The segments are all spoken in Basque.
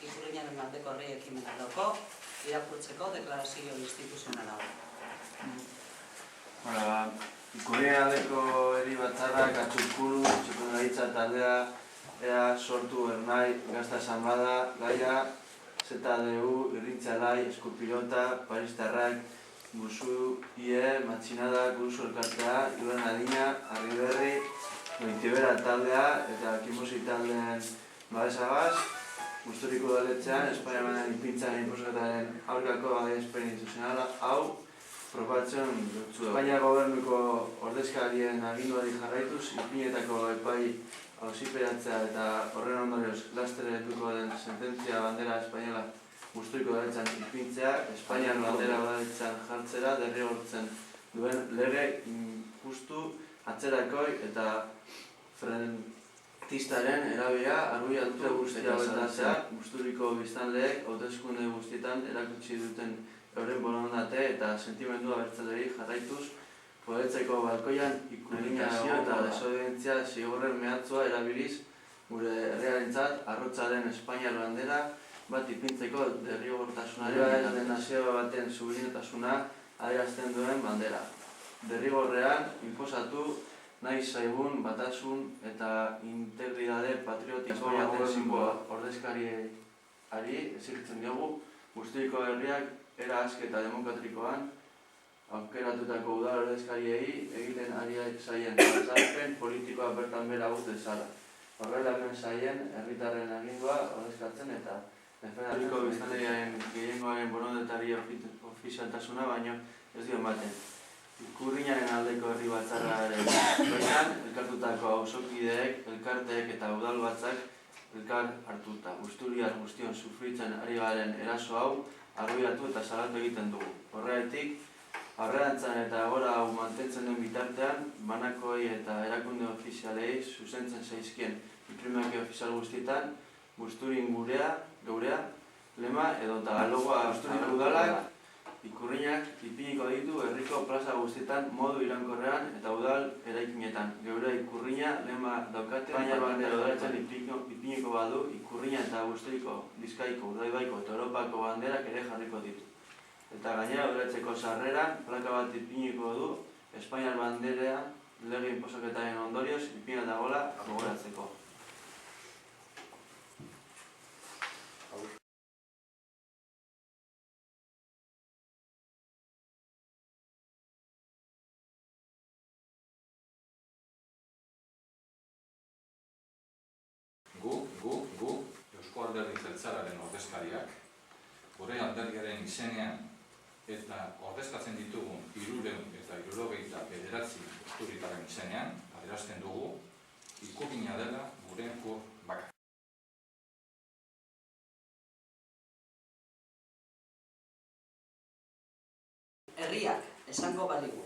Ikurriñaren aldeko herri ekimena dauko, irakurtzeko deklarazio instituzionala. Ikurriñaren aldeko herri batzarrak atxurkulu, txukundaritza taldea, ea sortu ernai, gazta esanbada, gaia, ZDU, irrintzialai, eskupilota, paristarrak, busu, ie, matxinada, guruzu elkartea, Iban Adina, Arriberri, Goitibera taldea eta Kimosi taldeen babesagaz, Gusturiko udaletxean, Espainia Manean ipintzaren inposaketaren aurkako adierazpen instituzionala hau proposatzen dutzu. Espainia gobernuko ordezkarien aginduari jarraituz, ipinetako epai auziperatzea eta horren ondorioz lasterretuko den sententzia bandera espainola Gusturiko udaletxean ipintzea, Espainiar bandera udaletxean jartzera derrigortzen duen lege injustu, atzerakoi eta frentistaren erabea arbuiatu guztia betatzea, Gusturiko biztanleek hauteskunde guztietan erakutsi duten euren borondatea eta sentimendua abertzaleei jarraituz, podetzeko balkoian ikurriñazio eta desobedientzia zigorren mehatxua erabiliz gure herriarentzat arrotzaren Espainiar bandera bat ipintzeko derrigortasunaren eta nazio baten subiranotasuna adierazten duen bandera. Derrigorrean inposatu nahi zaigun batasun eta integridade patriotiko baten sinbola ordezkariari exigitzen diogu Gusturiko herriak era aske eta demokratikoan aukeratutako udal ordezkariei egiten ari zaien azalpen politikoa bertan behera utz dezala. Horrela hemen zaien herritarren agindua ordezkatzen eta defendatzeko biztanlearen gehiengoaren borondatari ofizialtasuna baino ez dio ematen. Ikurriñaren aldeko herri batzarraren baitan, elkartutako auzokideek, elkarteek eta udalbatzak elkar hartuta. Gusturiar guztion sufritzen ari garen eraso hau arbuiatu eta salatu egiten dugu. Horregatik, aurrerantzan eta agora hau mantentzen den bitartean, banakoei eta erakunde ofizialei zuzentzen zaizkien inprimaki ofizial guztietan, Gusturin geurea, lema edota logoa Gusturiko udalak, Ikurriñak ipiniko ditu herriko plaza guztietan modu iraunkorrean eta udal eraikinetan. Geure Ikurriña lema daukate, Espainiar bandera udaletxean ipiniko badu, Ikurriña eta Gusturiko, Bizkaiko, Urdaibaiko eta Europako banderak ere jarriko ditu. Eta gainera udaletxeko sarreran plaka bat ipiniko du Espainiar bandera lege inposaketaren ondorioz ipina dagoela gogoratzeko. Gu, Eusko Alderdi Jeltzalearen ordezkariak, gure alderdiaren izenean eta ordezkatzen ditugun 379 Gusturritarren izenean, adierazten dugu, Ikurriña dela gure ikur bakarra. Herriak esango baligu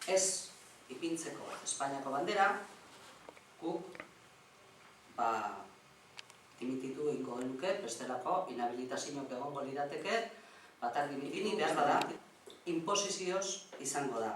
ez ipintzeko Espainiako bandera, guk dimititu egingo genuke, bestelako inhabilitazioak egongo lirateke, bat argi ipini behar bada, inposizioz izango da.